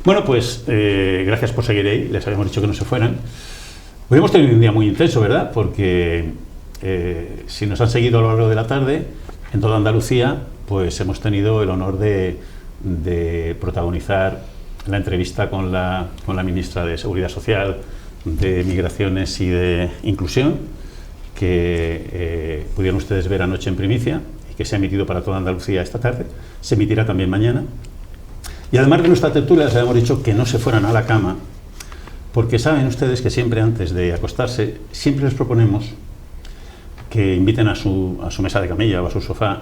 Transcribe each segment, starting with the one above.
Bueno, pues gracias por seguir ahí. Les habíamos dicho que no se fueran. Hoy hemos tenido un día muy intenso, ¿verdad? Porque si nos han seguido a lo largo de la tarde, en toda Andalucía, pues hemos tenido el honor de protagonizar la entrevista con la ministra de Seguridad Social, de Migraciones y de Inclusión, que pudieron ustedes ver anoche en primicia y que se ha emitido para toda Andalucía esta tarde. Se emitirá también mañana. Y además de nuestra tertulia, les habíamos dicho que no se fueran a la cama, porque saben ustedes que siempre antes de acostarse, siempre les proponemos que inviten a su mesa de camilla o a su sofá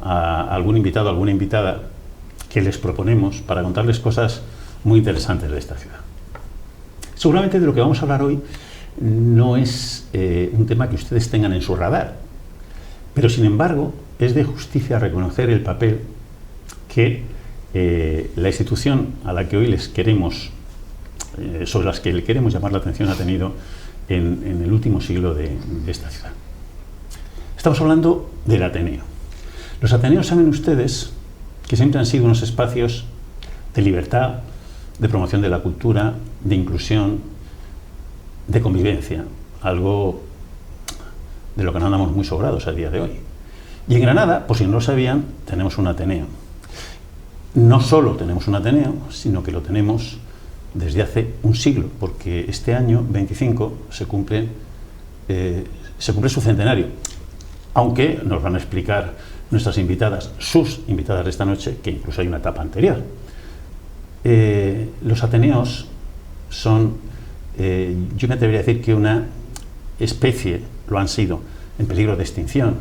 a algún invitado, alguna invitada, que les proponemos para contarles cosas muy interesantes de esta ciudad. Seguramente de lo que vamos a hablar hoy no es un tema que ustedes tengan en su radar, pero sin embargo es de justicia reconocer el papel que la institución a la que hoy les queremos, sobre las que le queremos llamar la atención, ha tenido en el último siglo de esta ciudad. Estamos hablando del Ateneo. Los Ateneos, saben ustedes, que siempre han sido unos espacios de libertad, de promoción de la cultura, de inclusión, de convivencia, algo de lo que no andamos muy sobrados a día de hoy. Y en Granada, por si no lo sabían, tenemos un Ateneo. No solo tenemos un Ateneo, sino que lo tenemos desde hace un siglo, porque este año 25 se cumple su centenario, aunque nos van a explicar nuestras invitadas, sus invitadas de esta noche, que incluso hay una etapa anterior. Los Ateneos son, yo me atrevería a decir que una especie, lo han sido, en peligro de extinción,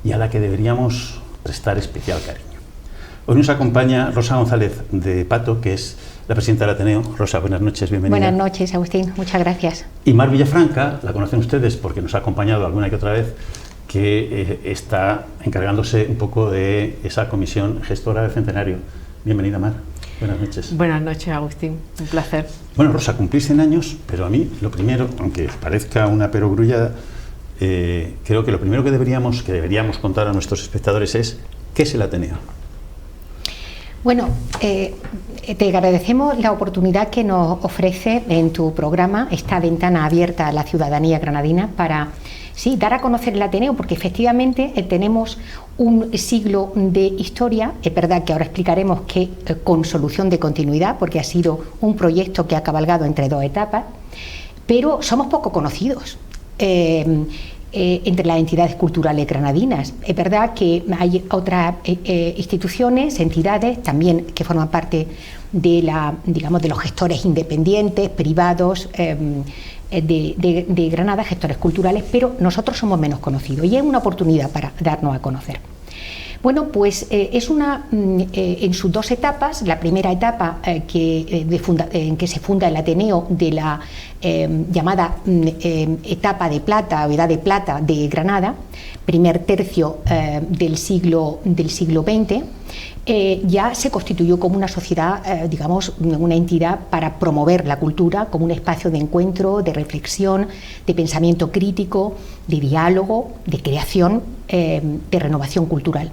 y a la que deberíamos prestar especial cariño. Hoy nos acompaña Rosa González de Pato, que es la presidenta del Ateneo. Rosa, buenas noches, bienvenida. Buenas noches, Agustín, muchas gracias. Y Mar Villafranca, la conocen ustedes porque nos ha acompañado alguna que otra vez, que está encargándose un poco de esa comisión gestora del centenario. Bienvenida, Mar. Buenas noches. Buenas noches, Agustín, un placer. Bueno, Rosa, cumplís 100 años, pero a mí lo primero, aunque parezca una perogrullada, creo que lo primero que deberíamos contar a nuestros espectadores es ¿qué es el Ateneo? Bueno, te agradecemos la oportunidad que nos ofrece en tu programa, esta ventana abierta a la ciudadanía granadina, para dar a conocer el Ateneo, porque efectivamente tenemos un siglo de historia. Es verdad que ahora explicaremos que con solución de continuidad, porque ha sido un proyecto que ha cabalgado entre dos etapas, pero somos poco conocidos entre las entidades culturales granadinas. Es verdad que hay otras instituciones, entidades también que forman parte de los gestores independientes, privados de Granada, gestores culturales, pero nosotros somos menos conocidos y es una oportunidad para darnos a conocer. Bueno, pues es en sus dos etapas. La primera etapa en que se funda el Ateneo, de la llamada etapa de plata o edad de plata de Granada, primer tercio del siglo XX, ya se constituyó como una sociedad, una entidad para promover la cultura como un espacio de encuentro, de reflexión, de pensamiento crítico, de diálogo, de creación, de renovación cultural.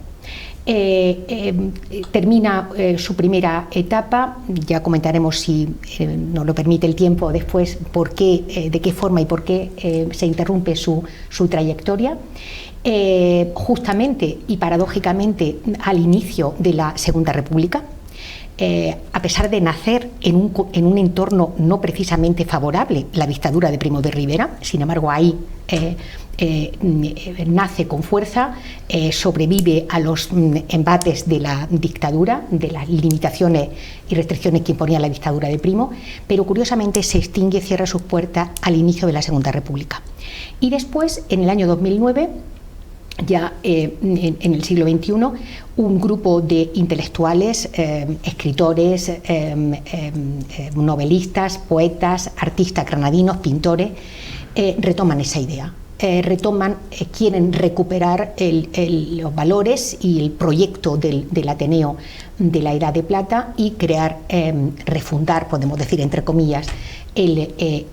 Termina su primera etapa, ya comentaremos, si nos lo permite el tiempo después, de qué forma y por qué se interrumpe su trayectoria. Justamente y paradójicamente al inicio de la Segunda República, a pesar de nacer en un entorno no precisamente favorable, la dictadura de Primo de Rivera, sin embargo ahí nace con fuerza, sobrevive a los embates de la dictadura, de las limitaciones y restricciones que imponía la dictadura de Primo, pero curiosamente se extingue, cierra sus puertas al inicio de la Segunda República. Y después, en el año 2009, ya en el siglo XXI, un grupo de intelectuales, escritores, novelistas, poetas, artistas granadinos, pintores, retoman esa idea. Quieren recuperar los valores y el proyecto del Ateneo de la Edad de Plata y refundar, podemos decir entre comillas, ese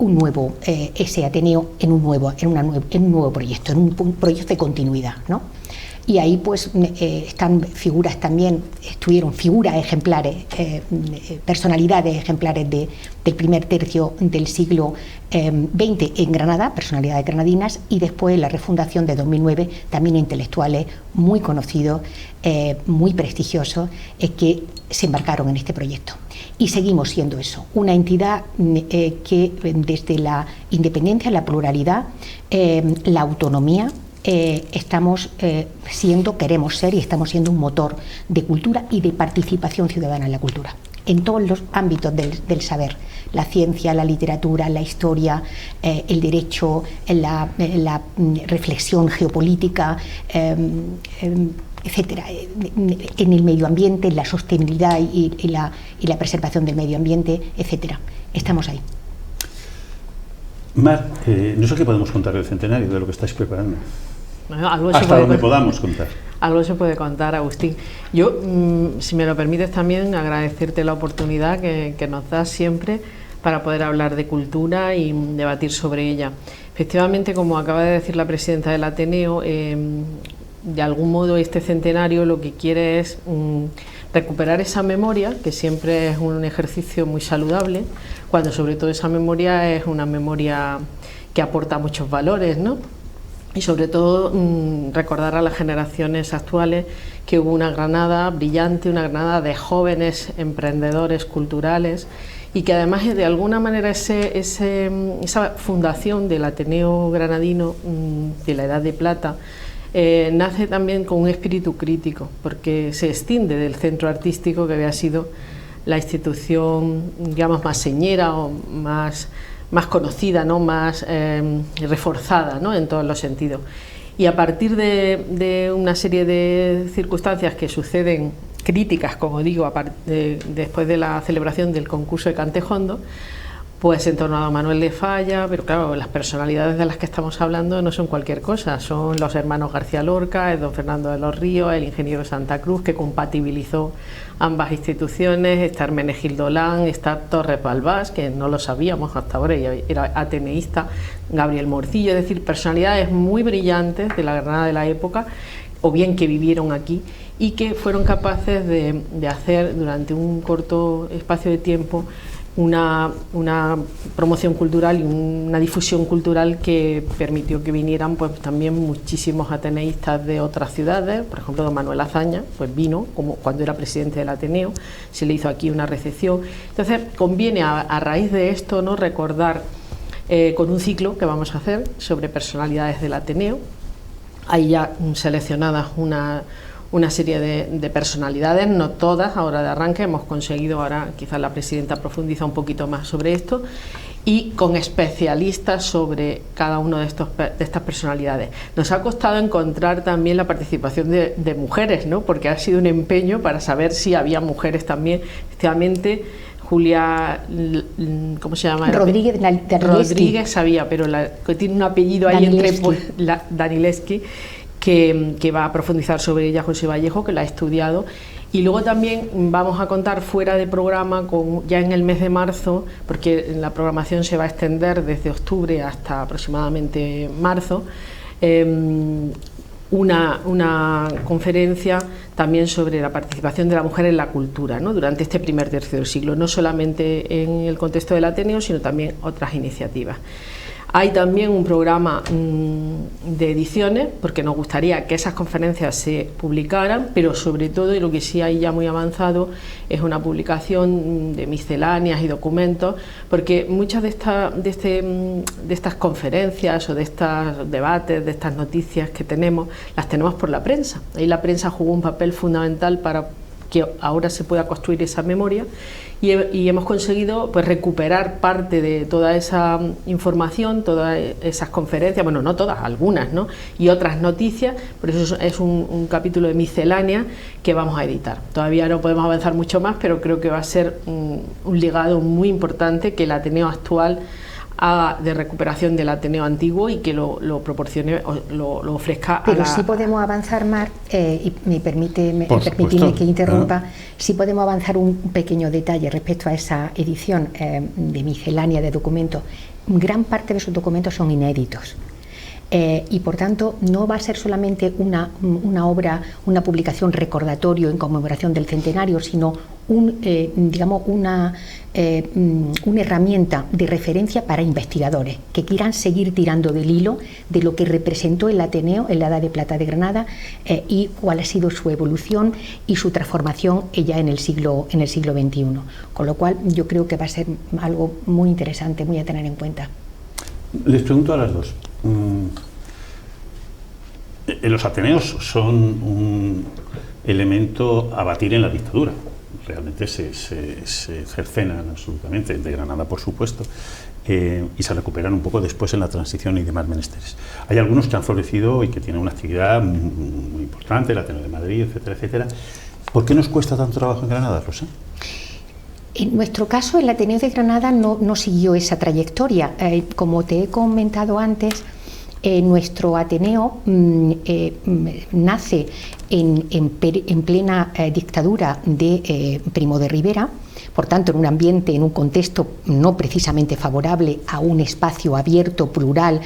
Ateneo en un nuevo proyecto, en un proyecto de continuidad, ¿no? y ahí pues están figuras también, estuvieron figuras ejemplares, personalidades ejemplares del primer tercio del siglo XX en Granada, personalidades granadinas, y después la refundación de 2009, también intelectuales muy conocidos, muy prestigiosos, que se embarcaron en este proyecto. Y seguimos siendo eso, una entidad que desde la independencia, la pluralidad, la autonomía, estamos queremos ser y estamos siendo un motor de cultura y de participación ciudadana en la cultura, en todos los ámbitos del saber, la ciencia, la literatura, la historia, el derecho, la reflexión geopolítica, etcétera, en el medio ambiente, en la sostenibilidad y la preservación del medio ambiente, etcétera. Estamos ahí. Mar, no sé qué podemos contar del centenario, de lo que estáis preparando. Bueno, algo hasta donde podamos contar. Algo se puede contar, Agustín. Yo, si me lo permites también, agradecerte la oportunidad que nos das siempre para poder hablar de cultura y debatir sobre ella. Efectivamente, como acaba de decir la presidenta del Ateneo, de algún modo este centenario lo que quiere es recuperar esa memoria, que siempre es un ejercicio muy saludable, cuando sobre todo esa memoria es una memoria que aporta muchos valores, ¿no? Y sobre todo recordar a las generaciones actuales que hubo una Granada brillante, una Granada de jóvenes emprendedores culturales, y que además de alguna manera esa fundación del Ateneo Granadino de la Edad de Plata nace también con un espíritu crítico, porque se extiende del centro artístico que había sido la institución, digamos, más señera o más conocida, ¿no? Más reforzada, ¿no? En todos los sentidos. Y a partir de una serie de circunstancias que suceden críticas, como digo, después de la celebración del concurso de Cantejondo, pues en torno a don Manuel de Falla, pero claro, las personalidades de las que estamos hablando no son cualquier cosa, son los hermanos García Lorca, el don Fernando de los Ríos, el ingeniero Santa Cruz, que compatibilizó ambas instituciones, está Hermenegildo Lán, está Torres Balbás, que no lo sabíamos hasta ahora, y era ateneísta, Gabriel Morcillo, es decir, personalidades muy brillantes de la Granada de la época, o bien que vivieron aquí, y que fueron capaces de hacer durante un corto espacio de tiempo una promoción cultural y una difusión cultural que permitió que vinieran pues también muchísimos ateneístas de otras ciudades. Por ejemplo, don Manuel Azaña pues vino como cuando era presidente del Ateneo, se le hizo aquí una recepción. Entonces conviene a raíz de esto, ¿no?, recordar con un ciclo que vamos a hacer sobre personalidades del Ateneo. Hay ya seleccionadas una serie de personalidades, no todas, ahora de arranque, hemos conseguido, ahora quizás la presidenta profundiza un poquito más sobre esto, y con especialistas sobre cada una de estas personalidades. Nos ha costado encontrar también la participación de mujeres, ¿no?, porque ha sido un empeño para saber si había mujeres también. Efectivamente, Julia, ¿cómo se llama? Rodríguez sabía, pero que tiene un apellido ahí Danileski, que va a profundizar sobre ella José Vallejo, que la ha estudiado. Y luego también vamos a contar fuera de programa, ya en el mes de marzo, porque la programación se va a extender desde octubre hasta aproximadamente marzo, una conferencia también sobre la participación de la mujer en la cultura, ¿no?, durante este primer tercio del siglo, no solamente en el contexto del Ateneo, sino también otras iniciativas. Hay también un programa de ediciones, porque nos gustaría que esas conferencias se publicaran, pero sobre todo, y lo que sí hay ya muy avanzado, es una publicación de misceláneas y documentos, porque muchas de estas conferencias o de estos debates, de estas noticias que tenemos, las tenemos por la prensa. Ahí la prensa jugó un papel fundamental para que ahora se pueda construir esa memoria, y hemos conseguido pues recuperar parte de toda esa información, todas esas conferencias, bueno, no todas, algunas, ¿no?, y otras noticias. Por eso es un capítulo de miscelánea que vamos a editar. Todavía no podemos avanzar mucho más, pero creo que va a ser un legado muy importante que el Ateneo actual haga de recuperación del Ateneo antiguo y que lo proporcione, lo ofrezca. Pero sí podemos avanzar, Mar, y permíteme que interrumpa, sí podemos avanzar un pequeño detalle respecto a esa edición de miscelánea de documentos. Gran parte de esos documentos son inéditos. y por tanto no va a ser solamente una obra, una publicación recordatorio en conmemoración del centenario, sino digamos una herramienta de referencia para investigadores que quieran seguir tirando del hilo de lo que representó el Ateneo en la Edad de Plata de Granada y cuál ha sido su evolución y su transformación ya en el siglo XXI. Con lo cual yo creo que va a ser algo muy interesante, muy a tener en cuenta. Les pregunto a las dos. Los Ateneos son un elemento a batir en la dictadura. Realmente se cercenan absolutamente, de Granada por supuesto, y se recuperan un poco después en la transición y demás menesteres. Hay algunos que han florecido y que tienen una actividad muy importante, el Ateneo de Madrid, etcétera, etcétera. ¿Por qué nos cuesta tanto trabajo en Granada, Rosa? En nuestro caso, el Ateneo de Granada no siguió esa trayectoria. Como te he comentado antes, nuestro Ateneo nace en plena dictadura de Primo de Rivera, por tanto en un ambiente, en un contexto no precisamente favorable a un espacio abierto, plural,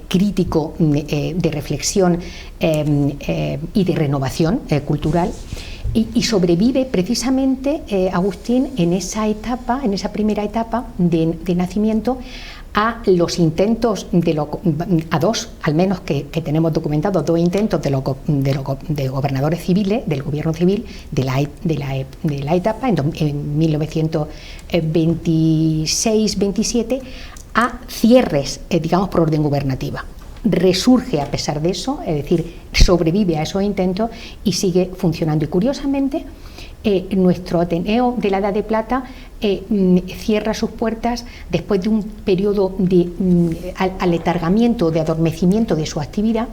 crítico, de reflexión y de renovación cultural. Y sobrevive precisamente Agustín en esa etapa, en esa primera etapa de nacimiento, a los intentos a dos, al menos que tenemos documentados, dos intentos de gobernadores civiles, del gobierno civil de la etapa en 1926-27, a cierres, digamos, por orden gubernativa. Resurge a pesar de eso, es decir, sobrevive a esos intentos y sigue funcionando. Y curiosamente, nuestro Ateneo de la Edad de Plata cierra sus puertas después de un periodo de aletargamiento, de adormecimiento de su actividad,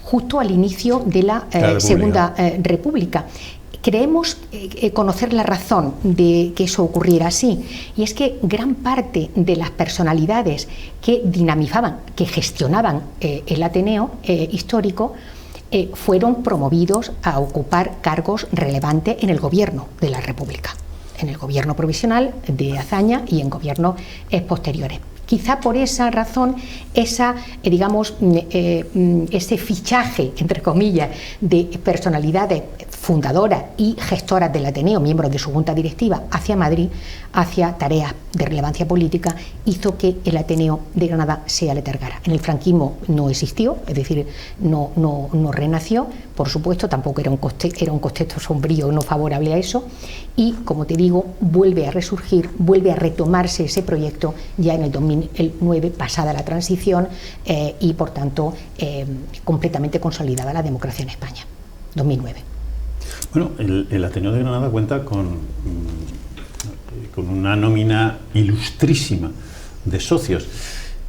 justo al inicio de la Segunda República. Creemos conocer la razón de que eso ocurriera así, y es que gran parte de las personalidades que dinamizaban, que gestionaban el Ateneo histórico, fueron promovidos a ocupar cargos relevantes en el gobierno de la República, en el gobierno provisional de Azaña y en gobiernos posteriores. Quizá por esa razón, ese fichaje, entre comillas, de personalidades fundadoras y gestoras del Ateneo, miembros de su junta directiva, hacia Madrid, hacia tareas de relevancia política, hizo que el Ateneo de Granada se aletargara. En el franquismo no existió, es decir, no renació, por supuesto, tampoco era un contexto sombrío, no favorable a eso, y, como te digo, vuelve a resurgir, vuelve a retomarse ese proyecto ya en el 2009, pasada la transición, y, por tanto, completamente consolidada la democracia en España. 2009. Bueno, el Ateneo de Granada cuenta con una nómina ilustrísima de socios.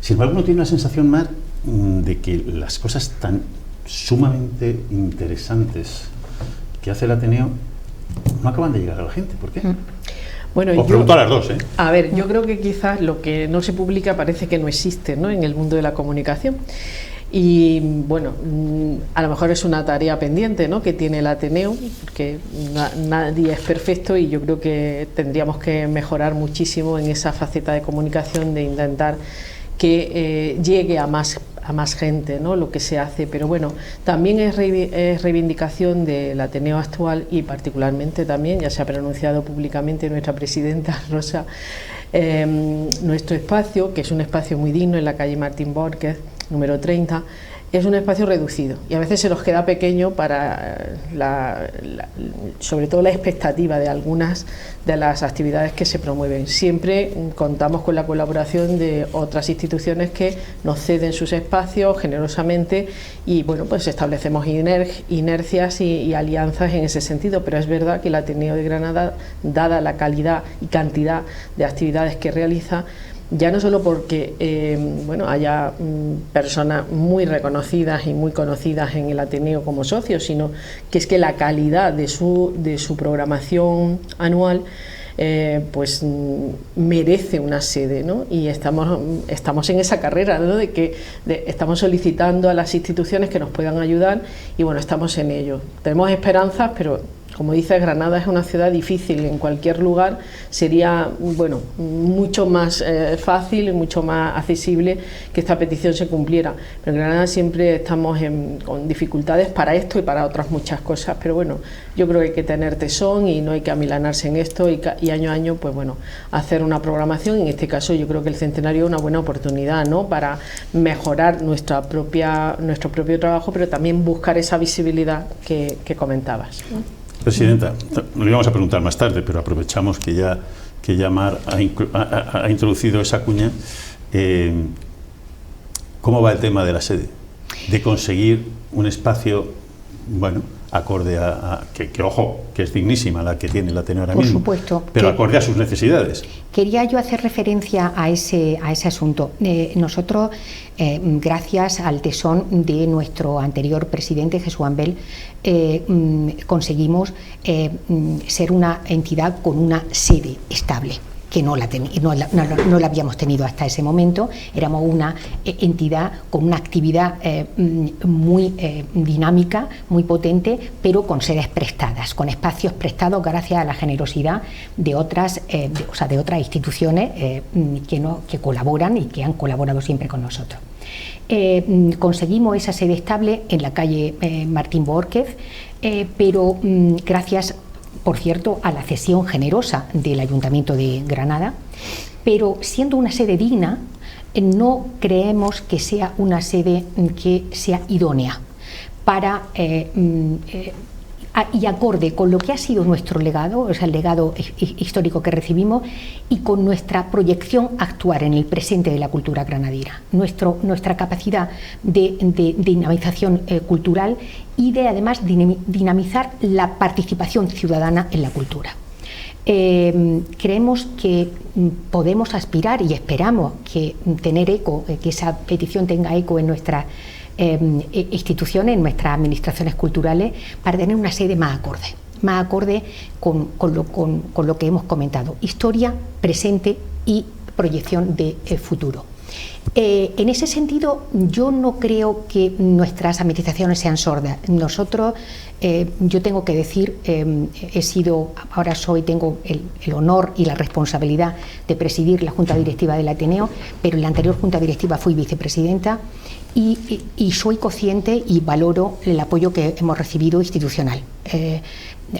Sin embargo, uno tiene una sensación más de que las cosas tan sumamente interesantes que hace el Ateneo no acaban de llegar a la gente. ¿Por qué? Bueno, os pregunto a las dos, ¿eh? A ver, yo creo que quizás lo que no se publica parece que no existe, ¿no?, en el mundo de la comunicación. Y bueno, a lo mejor es una tarea pendiente, ¿no?, que tiene el Ateneo, porque nadie es perfecto, y yo creo que tendríamos que mejorar muchísimo en esa faceta de comunicación, de intentar que llegue a más gente, ¿no?, lo que se hace. Pero bueno, también es reivindicación del Ateneo actual, y particularmente también, ya se ha pronunciado públicamente nuestra presidenta Rosa, nuestro espacio, que es un espacio muy digno en la calle Martín Borges, número 30, es un espacio reducido y a veces se nos queda pequeño para sobre todo la expectativa de algunas de las actividades que se promueven. Siempre contamos con la colaboración de otras instituciones que nos ceden sus espacios generosamente, y bueno, pues establecemos inercias y alianzas en ese sentido. Pero es verdad que el Ateneo de Granada, dada la calidad y cantidad de actividades que realiza, ya no solo porque haya personas muy reconocidas y muy conocidas en el Ateneo como socios, sino que es que la calidad de su programación anual merece una sede, ¿no? Y estamos en esa carrera, ¿no?, estamos solicitando a las instituciones que nos puedan ayudar, y bueno, estamos en ello. Tenemos esperanzas, pero como dices, Granada es una ciudad difícil, en cualquier lugar sería, bueno, mucho más fácil y mucho más accesible que esta petición se cumpliera. Pero en Granada siempre estamos con dificultades para esto y para otras muchas cosas, pero bueno, yo creo que hay que tener tesón y no hay que amilanarse en esto y año a año, pues bueno, hacer una programación. En este caso yo creo que el centenario es una buena oportunidad, ¿no?, para mejorar nuestro propio trabajo, pero también buscar esa visibilidad que comentabas. Presidenta, lo íbamos a preguntar más tarde, pero aprovechamos que ya Mar ha introducido esa cuña. ¿Cómo va el tema de la sede? De conseguir un espacio, bueno, acorde que ojo, que es dignísima la que tiene el Ateneo ahora mismo. Por supuesto. Pero acorde a sus necesidades. Quería yo hacer referencia a ese asunto. Nosotros, gracias al tesón de nuestro anterior presidente, Jesús Ambel, conseguimos ser una entidad con una sede estable, que no la habíamos tenido hasta ese momento. Éramos una entidad con una actividad muy dinámica, muy potente, pero con sedes prestadas, con espacios prestados gracias a la generosidad de otras instituciones que colaboran y que han colaborado siempre con nosotros. Conseguimos esa sede estable en la calle Martín Bórquez, pero gracias, por cierto, a la cesión generosa del Ayuntamiento de Granada, pero siendo una sede digna, no creemos que sea una sede que sea idónea para y acorde con lo que ha sido nuestro legado, o sea, el legado histórico que recibimos, y con nuestra proyección a actuar en el presente de la cultura granadina, nuestra capacidad de dinamización cultural y de además dinamizar la participación ciudadana en la cultura. Creemos que podemos aspirar y esperamos que tener eco, que esa petición tenga eco en nuestras instituciones, en nuestras administraciones culturales, para tener una sede más acorde con lo que hemos comentado: historia, presente y proyección de futuro. En ese sentido, yo no creo que nuestras administraciones sean sordas. Nosotros, yo tengo que decir, tengo el honor y la responsabilidad de presidir la Junta Directiva del Ateneo, pero en la anterior Junta Directiva fui vicepresidenta y soy consciente y valoro el apoyo que hemos recibido institucional.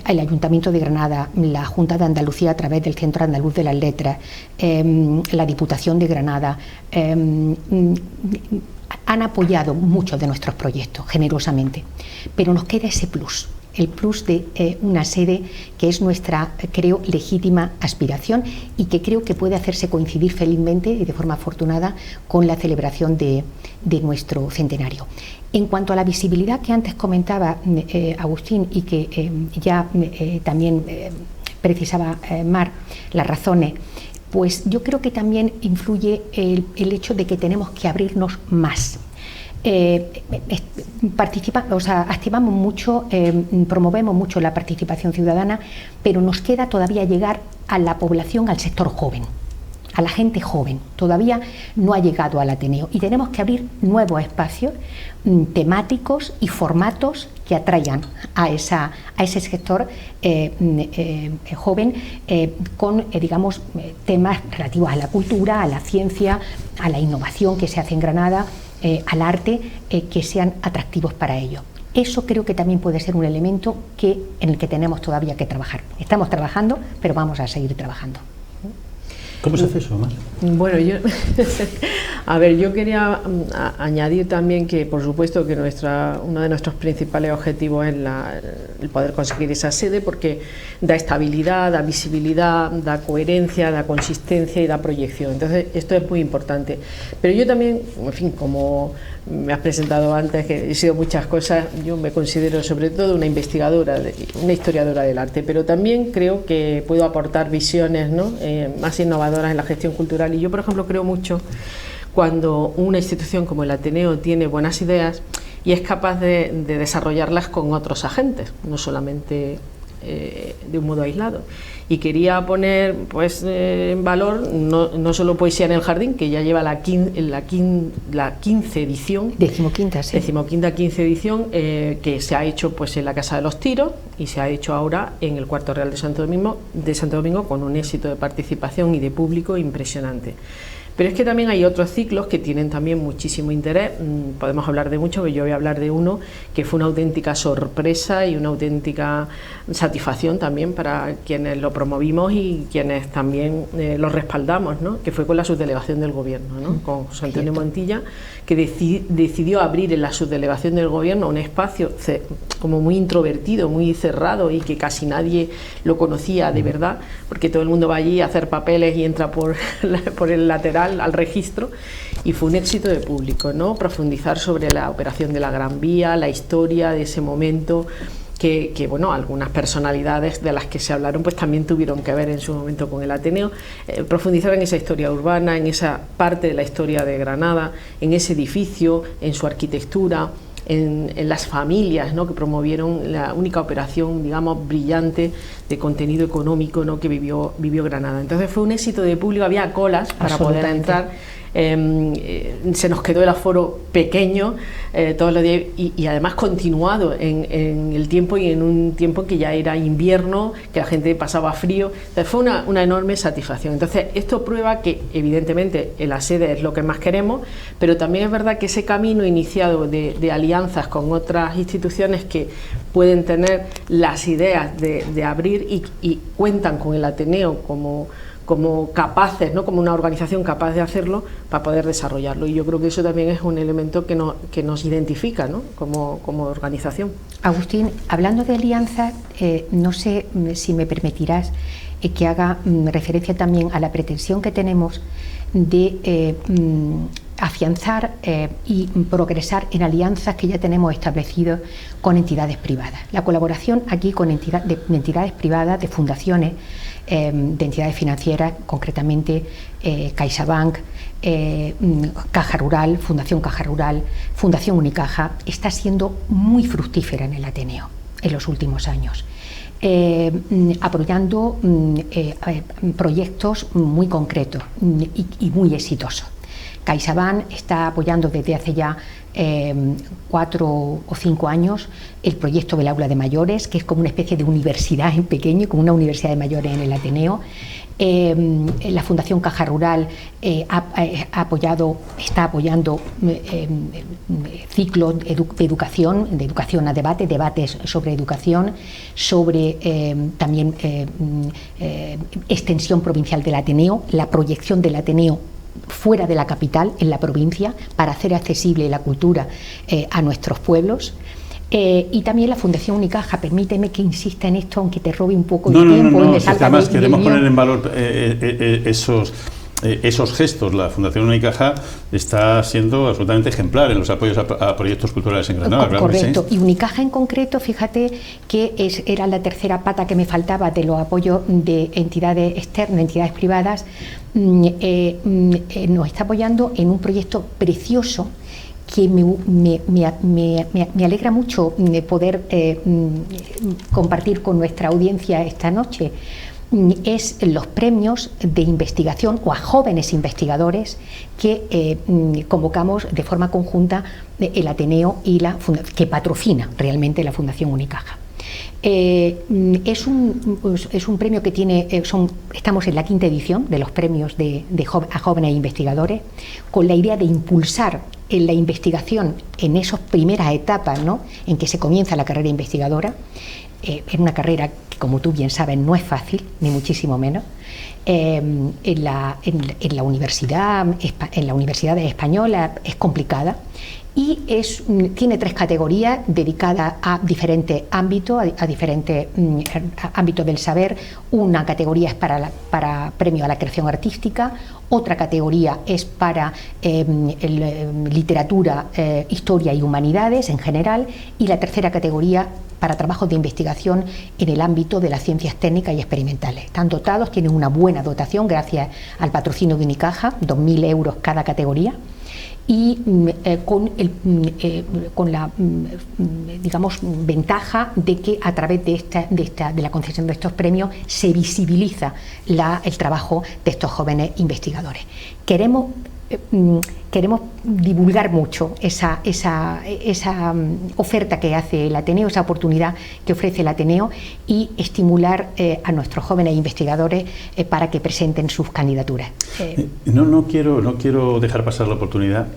El Ayuntamiento de Granada, la Junta de Andalucía a través del Centro Andaluz de las Letras, la Diputación de Granada, han apoyado muchos de nuestros proyectos generosamente, pero nos queda ese plus, el plus de una sede que es nuestra, creo, legítima aspiración y que creo que puede hacerse coincidir felizmente y de forma afortunada con la celebración de nuestro centenario. En cuanto a la visibilidad que antes comentaba Agustín y que también precisaba Mar, las razones, pues yo creo que también influye el hecho de que tenemos que abrirnos más. Activamos mucho, promovemos mucho la participación ciudadana, pero nos queda todavía llegar a la población, al sector joven, a la gente joven. Todavía no ha llegado al Ateneo y tenemos que abrir nuevos espacios temáticos y formatos que atraigan a ese sector joven con temas relativos a la cultura, a la ciencia, a la innovación que se hace en Granada, al arte, que sean atractivos para ellos. Eso creo que también puede ser un elemento en el que tenemos todavía que trabajar. Estamos trabajando, pero vamos a seguir trabajando. ¿Cómo se hace eso, Mar? Bueno, yo quería añadir también que, por supuesto, que uno de nuestros principales objetivos es el poder conseguir esa sede, porque da estabilidad, da visibilidad, da coherencia, da consistencia y da proyección. Entonces, esto es muy importante. Pero yo también, en fin, como me has presentado antes, que he sido muchas cosas, yo me considero sobre todo una investigadora, una historiadora del arte, pero también creo que puedo aportar visiones, ¿no?, más innovadoras en la gestión cultural. Y yo, por ejemplo, creo mucho cuando una institución como el Ateneo tiene buenas ideas y es capaz de desarrollarlas con otros agentes, no solamente de un modo aislado. Y quería poner pues, en valor no solo Poesía en el Jardín, que ya lleva la 15 edición, decimoquinta edición, que se ha hecho pues, en la Casa de los Tiros y se ha hecho ahora en el Cuarto Real de Santo Domingo con un éxito de participación y de público impresionante. Pero es que también hay otros ciclos que tienen también muchísimo interés. Podemos hablar de muchos, pero yo voy a hablar de uno que fue una auténtica sorpresa y una auténtica satisfacción también para quienes lo promovimos y quienes también lo respaldamos, ¿no? Que fue con la subdelegación del Gobierno, ¿no? Con José Antonio Montilla, que decidió abrir en la subdelegación del Gobierno un espacio como muy introvertido, muy cerrado y que casi nadie lo conocía de verdad, porque todo el mundo va allí a hacer papeles y entra por el lateral al registro, y fue un éxito de público, ¿no? Profundizar sobre la operación de la Gran Vía, la historia de ese momento, que bueno, algunas personalidades de las que se hablaron pues también tuvieron que ver en su momento con el Ateneo, profundizar en esa historia urbana, en esa parte de la historia de Granada, en ese edificio, en su arquitectura, en las familias, ¿no? Que promovieron la única operación, digamos, brillante de contenido económico, ¿no? Que vivió Granada. Entonces fue un éxito de público, había colas para poder entrar. Se nos quedó el aforo pequeño todos los días y además continuado en el tiempo y en un tiempo que ya era invierno, que la gente pasaba frío. Entonces fue una enorme satisfacción. Entonces esto prueba que evidentemente la sede es lo que más queremos, pero también es verdad que ese camino iniciado de alianzas con otras instituciones que pueden tener las ideas de abrir y cuentan con el Ateneo como capaces, ¿no? Como una organización capaz de hacerlo para poder desarrollarlo, y yo creo que eso también es un elemento que nos identifica, ¿no? como organización. Agustín, hablando de alianzas, no sé si me permitirás que haga referencia también a la pretensión que tenemos de afianzar y progresar en alianzas que ya tenemos establecidas con entidades privadas. La colaboración aquí con entidades privadas, de fundaciones, de entidades financieras, concretamente CaixaBank, Caja Rural, Fundación Caja Rural, Fundación Unicaja, está siendo muy fructífera en el Ateneo en los últimos años, apoyando proyectos muy concretos y muy exitosos. CaixaBank está apoyando desde hace ya 4 o 5 años el proyecto del aula de mayores, que es como una especie de universidad en pequeño, como una universidad de mayores en el Ateneo. La Fundación Caja Rural está apoyando ciclos de educación a debates sobre educación, sobre también extensión provincial del Ateneo, la proyección del Ateneo fuera de la capital, en la provincia, para hacer accesible la cultura a nuestros pueblos. Y también la Fundación Unicaja, permíteme que insista en esto, aunque te robe un poco de tiempo. No, además queremos poner en valor esos gestos. La Fundación Unicaja está siendo absolutamente ejemplar en los apoyos a proyectos culturales en Granada. Correcto, sí. Y Unicaja en concreto, fíjate que era la tercera pata que me faltaba de los apoyos de entidades externas, entidades privadas. Nos está apoyando en un proyecto precioso que me alegra mucho poder compartir con nuestra audiencia esta noche. Es los premios de investigación o a jóvenes investigadores que convocamos de forma conjunta el Ateneo y que patrocina realmente la Fundación Unicaja. Es un premio que tiene, estamos en la 5ª edición de los premios a jóvenes investigadores, con la idea de impulsar en la investigación en esas primeras etapas, ¿no?, en que se comienza la carrera investigadora, en una carrera que, como tú bien sabes, no es fácil, ni muchísimo menos. En la universidad española es complicada, y tiene 3 categorías dedicadas a diferentes ámbitos, a diferentes ámbitos del saber. Una categoría es para premio a la creación artística, otra categoría es para literatura, historia y humanidades en general, y la tercera categoría para trabajos de investigación en el ámbito de las ciencias técnicas y experimentales. Están dotados, tienen una buena dotación gracias al patrocinio de Unicaja, 2.000 euros cada categoría. y con la digamos ventaja de que a través de la concesión de estos premios se visibiliza el trabajo de estos jóvenes investigadores. Queremos divulgar mucho esa oferta que hace el Ateneo, esa oportunidad que ofrece el Ateneo, y estimular a nuestros jóvenes investigadores para que presenten sus candidaturas. No quiero dejar pasar la oportunidad,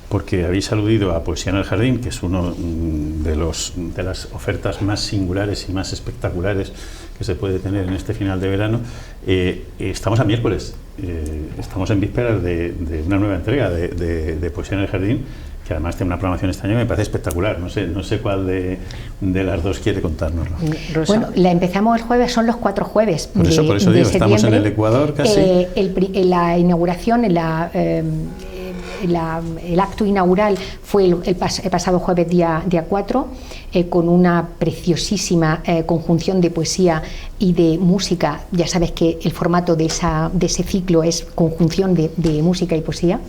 porque habéis aludido a Poesía en el Jardín, que es uno de las ofertas más singulares y más espectaculares que se puede tener en este final de verano. Estamos a miércoles, estamos en vísperas de una nueva entrega de Poesía en el Jardín, que además tiene una programación este año que me parece espectacular. No sé cuál de las dos quiere contárnoslo. Rosa. Bueno, la empezamos el jueves, son los 4 jueves. Por eso digo, estamos en el Ecuador casi. La inauguración, el acto inaugural fue el pasado jueves día 4, con una preciosísima conjunción de poesía y de música. Ya sabes que el formato de ese ciclo es conjunción de música y poesía.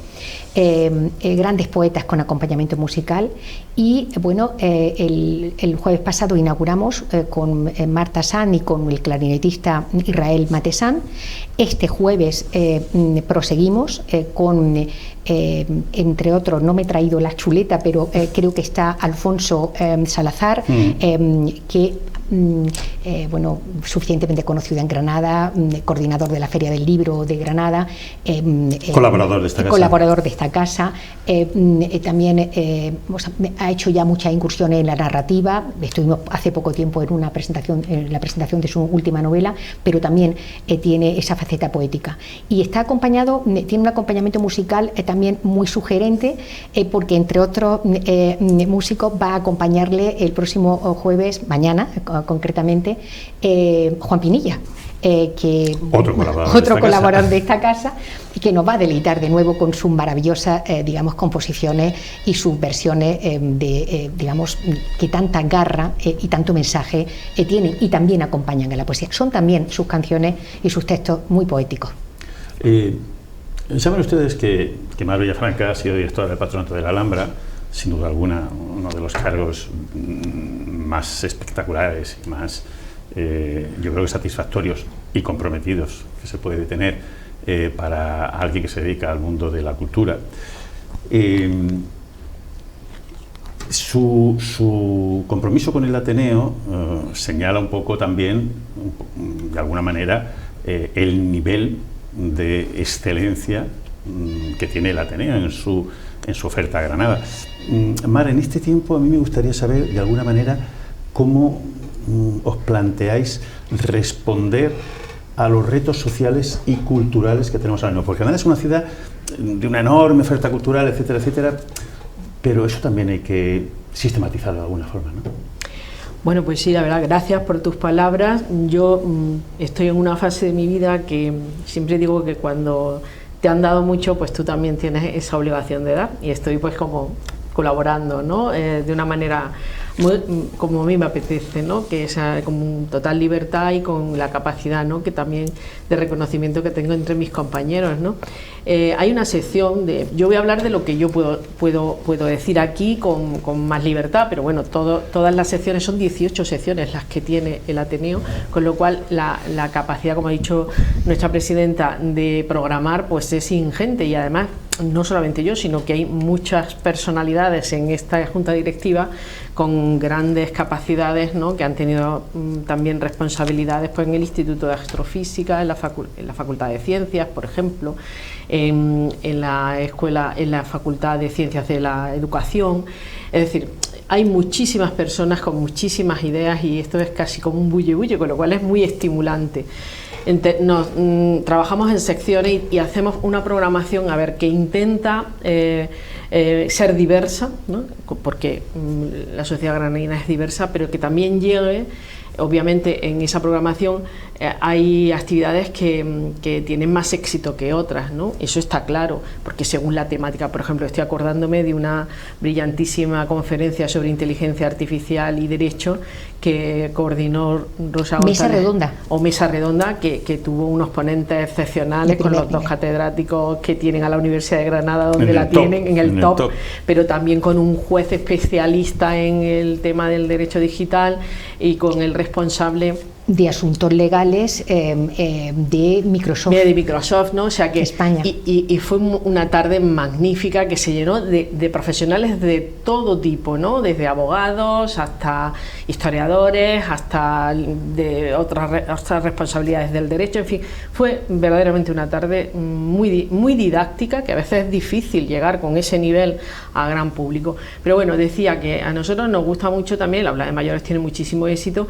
Grandes poetas con acompañamiento musical, y bueno, el jueves pasado inauguramos con Marta Sanz y con el clarinetista Israel Matesán. Este jueves proseguimos con, entre otros, no me he traído la chuleta, pero creo que está Alfonso Salazar, que bueno, suficientemente conocido en Granada, coordinador de la Feria del Libro de Granada, colaborador de esta casa. También ha hecho ya muchas incursiones en la narrativa. Estuvimos hace poco tiempo en la presentación de su última novela, pero también tiene esa faceta poética, y está acompañado, tiene un acompañamiento musical también muy sugerente, porque entre otros músicos va a acompañarle el próximo jueves, mañana concretamente, Juan Pinilla, otro colaborador de esta casa, y que nos va a deleitar de nuevo con sus maravillosas digamos composiciones y sus versiones digamos que tanta garra y tanto mensaje tienen, y también acompañan a la poesía. Son también sus canciones y sus textos muy poéticos. Saben ustedes que Mar Villafranca ha sido directora del Patronato de la Alhambra, sin duda alguna uno de los cargos más espectaculares y más yo creo que satisfactorios y comprometidos que se puede tener para alguien que se dedica al mundo de la cultura. Su compromiso con el Ateneo señala un poco también, de alguna manera, el nivel de excelencia que tiene el Ateneo en su oferta a Granada. Mar, en este tiempo a mí me gustaría saber, de alguna manera, cómo os planteáis responder a los retos sociales y culturales que tenemos ahora mismo, porque Granada es una ciudad de una enorme oferta cultural, etcétera, etcétera, pero eso también hay que sistematizarlo de alguna forma, ¿no? Bueno, pues sí, la verdad, gracias por tus palabras. Yo estoy en una fase de mi vida que siempre digo que cuando te han dado mucho, pues tú también tienes esa obligación de dar, y estoy pues como colaborando, ¿no? De una manera muy, como a mí me apetece, ¿no? Que es con total libertad y con la capacidad, ¿no? Que también de reconocimiento que tengo entre mis compañeros, ¿no? Hay una sección yo voy a hablar de lo que yo puedo decir aquí con más libertad, pero bueno, todas las secciones, son 18 secciones las que tiene el Ateneo, con lo cual la capacidad, como ha dicho nuestra presidenta, de programar pues es ingente, y además no solamente yo, sino que hay muchas personalidades en esta junta directiva con grandes capacidades, ¿no? Que han tenido también responsabilidades pues en el Instituto de Astrofísica, en la Facultad de Ciencias, por ejemplo, en la Facultad de Ciencias de la Educación. Es decir, hay muchísimas personas con muchísimas ideas, y esto es casi como un bulle-bulle, con lo cual es muy estimulante. Trabajamos en secciones y hacemos una programación que intenta ser diversa, ¿no? Porque la sociedad granadina es diversa, pero que también llegue, obviamente en esa programación hay actividades que tienen más éxito que otras, ¿no? Eso está claro, porque según la temática, por ejemplo, estoy acordándome de una brillantísima conferencia sobre inteligencia artificial y derecho que coordinó Rosa Mesa González, redonda. o Mesa Redonda, que tuvo unos ponentes excepcionales con los dos catedráticos que tienen a la Universidad de Granada, donde la tienen en el top, pero también con un juez especialista en el tema del derecho digital y con el responsable de asuntos legales de Microsoft. De Microsoft, ¿no? O sea que España. Y fue una tarde magnífica que se llenó de profesionales de todo tipo, ¿no? Desde abogados hasta historiadores, hasta de otras responsabilidades del derecho, en fin, fue verdaderamente una tarde muy didáctica, que a veces es difícil llegar con ese nivel a gran público. Pero bueno, decía que a nosotros nos gusta mucho también, la Aula de Mayores tiene muchísimo éxito.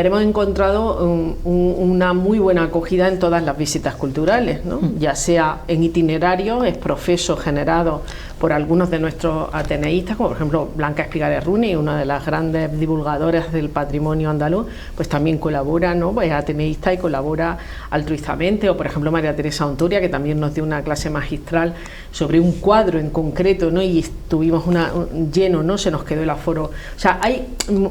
Hemos encontrado una muy buena acogida en todas las visitas culturales, ¿no? Ya sea en itinerarios, es profeso generado por algunos de nuestros ateneístas, como por ejemplo Blanca Espigares Runi, una de las grandes divulgadoras del patrimonio andaluz, pues también colabora, ¿no? Es ateneísta y colabora altruistamente, o por ejemplo María Teresa Onturia, que también nos dio una clase magistral sobre un cuadro en concreto, ¿no? Y tuvimos lleno, ¿no? Se nos quedó el aforo. O sea, hay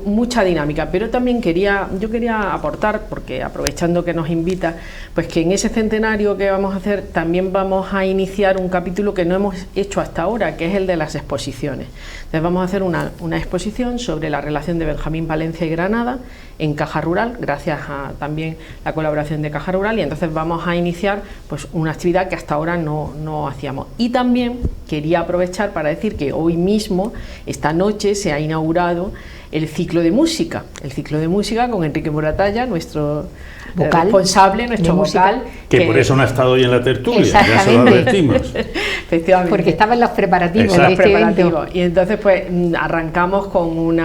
mucha dinámica, pero también yo quería aportar, porque aprovechando que nos invita, pues que en ese centenario que vamos a hacer también vamos a iniciar un capítulo que no hemos hecho hasta ahora, que es el de las exposiciones. Entonces vamos a hacer una exposición sobre la relación de Benjamín Valencia y Granada en Caja Rural, gracias a también la colaboración de Caja Rural, y entonces vamos a iniciar pues una actividad que hasta ahora no hacíamos. Y también quería aprovechar para decir que hoy mismo, esta noche, se ha inaugurado el ciclo de música con Enrique Moratalla, nuestro responsable, nuestro vocal. Que por eso no ha estado hoy en la tertulia, ya se lo advertimos. Efectivamente. Porque estaba en los preparativos de este evento. Y entonces pues arrancamos con un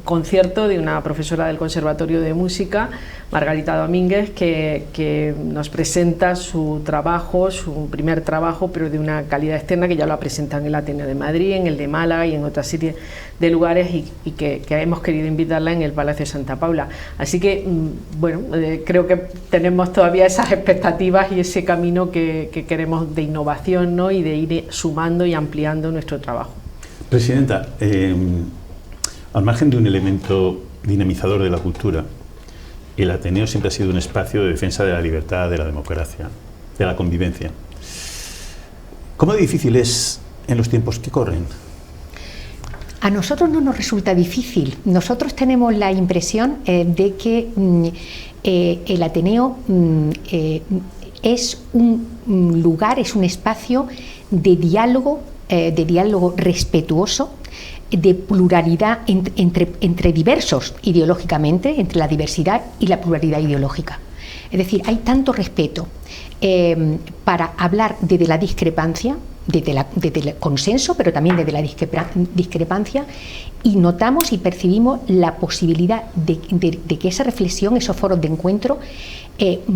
concierto de una profesora del Conservatorio de Música, Margarita Domínguez, que nos presenta su trabajo, su primer trabajo, pero de una calidad externa, que ya lo ha presentado en el Ateneo de Madrid, en el de Málaga y en otra serie de lugares, y que hemos querido invitarla en el Palacio de Santa Paula. Así que, bueno, creo que tenemos todavía esas expectativas y ese camino que queremos de innovación, ¿no? Y de ir sumando y ampliando nuestro trabajo. Presidenta, al margen de un elemento dinamizador de la cultura, el Ateneo siempre ha sido un espacio de defensa de la libertad, de la democracia, de la convivencia. ¿Cómo de difícil es en los tiempos que corren? A nosotros no nos resulta difícil. Nosotros tenemos la impresión de que el Ateneo es un lugar, es un espacio de diálogo respetuoso, de pluralidad entre diversos ideológicamente, entre la diversidad y la pluralidad ideológica. Es decir, hay tanto respeto para hablar desde la discrepancia, desde el consenso, pero también desde la discrepancia, y notamos y percibimos la posibilidad de que esa reflexión, esos foros de encuentro,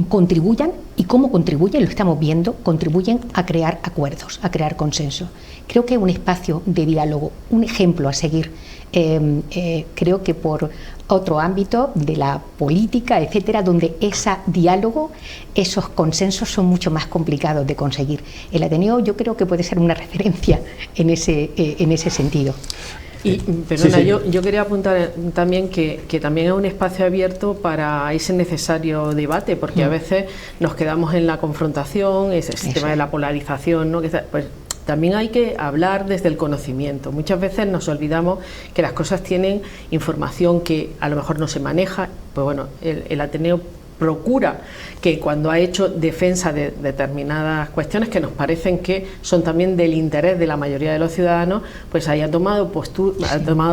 contribuyan, y cómo contribuyen, lo estamos viendo, contribuyen a crear acuerdos, a crear consenso. Creo que es un espacio de diálogo, un ejemplo a seguir. Creo que por otro ámbito de la política, etcétera, donde ese diálogo, esos consensos son mucho más complicados de conseguir. El Ateneo yo creo que puede ser una referencia en ese sentido. Y, perdona, sí. Yo quería apuntar también que también es un espacio abierto para ese necesario debate, porque a veces nos quedamos en la confrontación, ese tema de la polarización, ¿no? Pues también hay que hablar desde el conocimiento. Muchas veces nos olvidamos que las cosas tienen información que a lo mejor no se maneja. Pues bueno, el Ateneo procura que cuando ha hecho defensa de determinadas cuestiones que nos parecen que son también del interés de la mayoría de los ciudadanos, pues haya tomado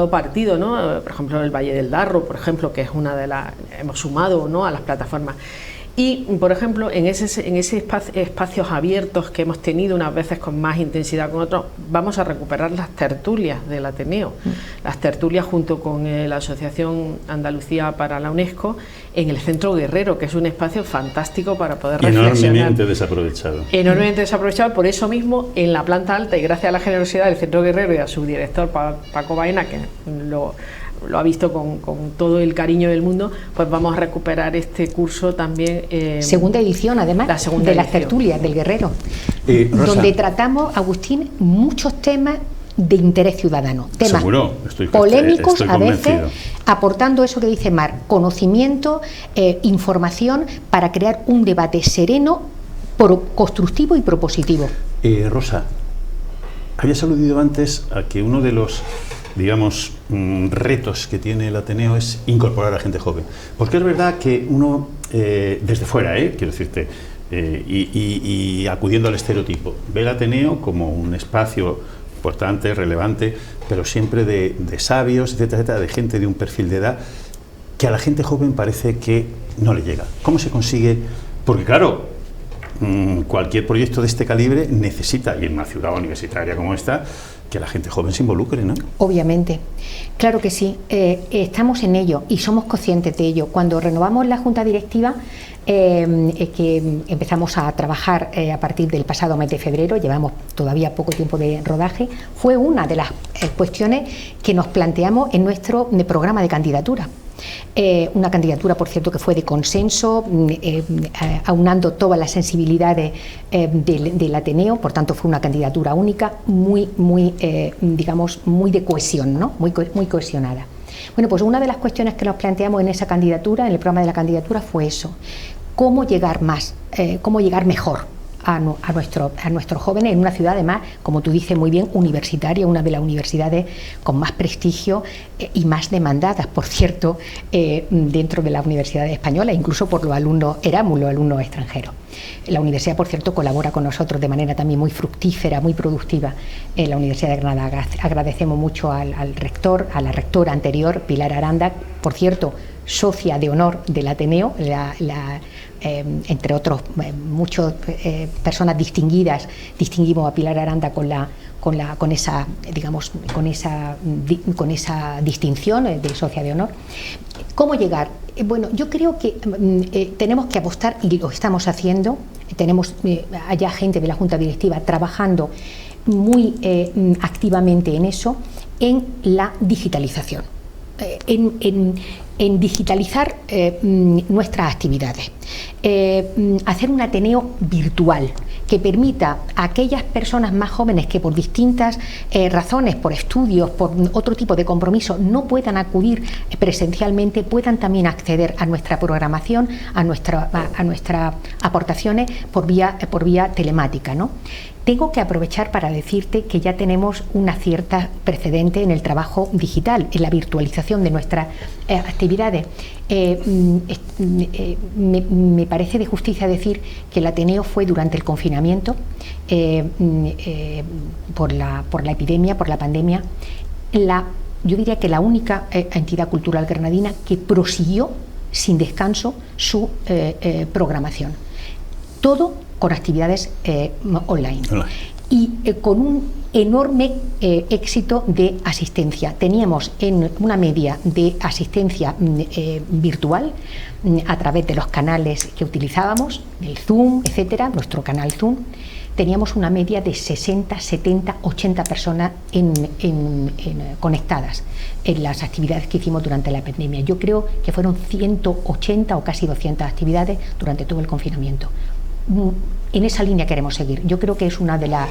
partido, ¿no? Por ejemplo, el Valle del Darro, por ejemplo, que es una de las, hemos sumado, ¿no?, a las plataformas. Y, por ejemplo, en ese espacios abiertos que hemos tenido unas veces con más intensidad con otros, vamos a recuperar las tertulias del Ateneo, las tertulias junto con la Asociación Andalucía para la UNESCO en el Centro Guerrero, que es un espacio fantástico para poder reflexionar. Enormemente desaprovechado. Enormemente desaprovechado, por eso mismo en la planta alta, y gracias a la generosidad del Centro Guerrero y a su director Paco Baena, que lo ha visto con todo el cariño del mundo, pues vamos a recuperar este curso también. Segunda edición, además, de las tertulias del Guerrero, donde tratamos, Agustín, muchos temas de interés ciudadano, temas polémicos, a aportando eso que dice Mar, conocimiento, información, para crear un debate sereno, constructivo y propositivo. Rosa, habías aludido antes a que uno de los, digamos, retos que tiene el Ateneo es incorporar a gente joven. Porque es verdad que uno, desde fuera, quiero decirte, y acudiendo al estereotipo, ve el Ateneo como un espacio importante, relevante, pero siempre de sabios, etcétera, etcétera, de gente de un perfil de edad que a la gente joven parece que no le llega. ¿Cómo se consigue? Porque claro, cualquier proyecto de este calibre necesita, y en una ciudad universitaria como esta, que la gente joven se involucre, ¿no? Obviamente, claro que sí, estamos en ello y somos conscientes de ello. Cuando renovamos la Junta Directiva, que empezamos a trabajar a partir del pasado mes de febrero, llevamos todavía poco tiempo de rodaje, fue una de las cuestiones que nos planteamos en nuestro programa de candidatura. Una candidatura, por cierto, que fue de consenso, aunando todas las sensibilidades del Ateneo, por tanto fue una candidatura única, digamos, muy de cohesión, ¿no? Muy cohesionada. Bueno, pues una de las cuestiones que nos planteamos en esa candidatura, en el programa de la candidatura, fue eso: cómo llegar mejor a nuestros jóvenes en una ciudad, además, como tú dices muy bien, universitaria, una de las universidades con más prestigio y más demandadas, por cierto, dentro de las universidades españolas, incluso por los alumnos Erasmus, los alumnos extranjeros. La universidad, por cierto, colabora con nosotros de manera también muy fructífera, muy productiva. En la Universidad de Granada agradecemos mucho al rector, a la rectora anterior, Pilar Aranda, por cierto, socia de honor del Ateneo, entre otros muchas personas distinguidas. Distinguimos a Pilar Aranda con esa distinción de socia de honor. ¿Cómo llegar? Bueno, yo creo que tenemos que apostar, y lo estamos haciendo. Tenemos allá gente de la Junta Directiva trabajando muy activamente en eso, en la digitalización, en digitalizar nuestras actividades, hacer un Ateneo virtual que permita a aquellas personas más jóvenes que por distintas razones, por estudios, por otro tipo de compromiso, no puedan acudir presencialmente, puedan también acceder a nuestra programación, a nuestras aportaciones por vía telemática, ¿no? Tengo que aprovechar para decirte que ya tenemos una cierta precedente en el trabajo digital, en la virtualización de nuestras actividades. Me parece de justicia decir que el Ateneo fue durante el confinamiento, por la epidemia, por la pandemia, yo diría que la única entidad cultural granadina que prosiguió sin descanso su programación. Todo con actividades online. Y con un enorme éxito de asistencia. Teníamos en una media de asistencia virtual a través de los canales que utilizábamos, el Zoom, etcétera, nuestro canal Zoom. Teníamos una media de 60, 70, 80 personas conectadas en las actividades que hicimos durante la pandemia. Yo creo que fueron 180 o casi 200 actividades durante todo el confinamiento. En esa línea queremos seguir. Yo creo que es una de las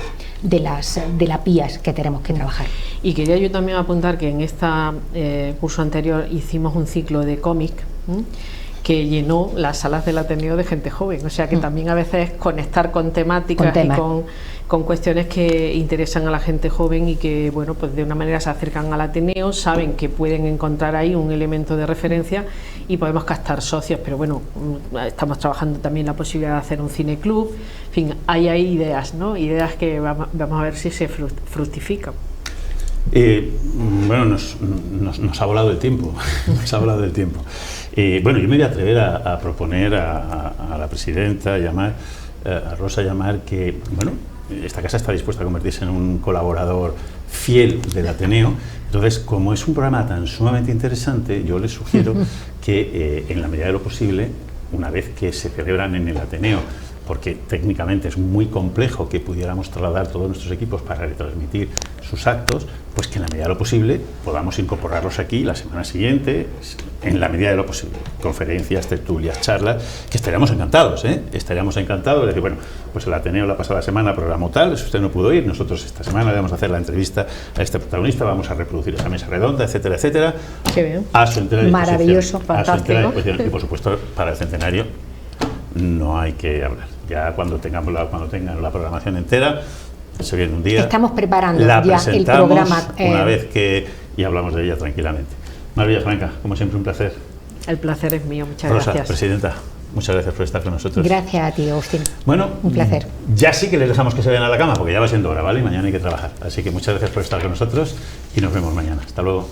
vías que tenemos que trabajar. Y quería yo también apuntar que en este curso anterior hicimos un ciclo de cómic que llenó las salas del Ateneo de gente joven, o sea que también a veces conectar con temáticas y con cuestiones que interesan a la gente joven y que, bueno, pues de una manera se acercan al Ateneo, saben que pueden encontrar ahí un elemento de referencia y podemos captar socios, pero bueno, estamos trabajando también la posibilidad de hacer un cineclub, en fin, hay ideas, ¿no? Ideas que vamos a ver si se fructifican. Bueno, nos ha volado el tiempo, nos ha volado el tiempo. Bueno, yo me voy a atrever a proponer a la presidenta, a Rosa Llamar, que, bueno, esta casa está dispuesta a convertirse en un colaborador fiel del Ateneo. Entonces, como es un programa tan sumamente interesante, yo les sugiero que en la medida de lo posible, una vez que se celebran en el Ateneo porque técnicamente es muy complejo que pudiéramos trasladar todos nuestros equipos para retransmitir sus actos, pues que en la medida de lo posible podamos incorporarlos aquí la semana siguiente, en la medida de lo posible. Conferencias, tertulias, charlas, que estaríamos encantados, ¿eh? Estaríamos encantados de decir, bueno, pues el Ateneo la pasada semana programó tal, si usted no pudo ir, nosotros esta semana le vamos a hacer la entrevista a este protagonista, vamos a reproducir esa mesa redonda, etcétera, etcétera. Qué bien. A su entera disposición. Maravilloso, fantástico. Y por supuesto, para el centenario no hay que hablar. Ya cuando tengan la programación entera, se viene un día. Estamos preparando la ya el programa. Una vez que y hablamos de ella tranquilamente. María Franca, como siempre, un placer. El placer es mío, muchas Rosa, gracias. presidenta, muchas gracias por estar con nosotros. Gracias a ti, Agustín. Bueno, un placer. Ya sí que les dejamos que se vayan a la cama, porque ya va siendo hora, ¿vale? Y mañana hay que trabajar. Así que muchas gracias por estar con nosotros y nos vemos mañana. Hasta luego.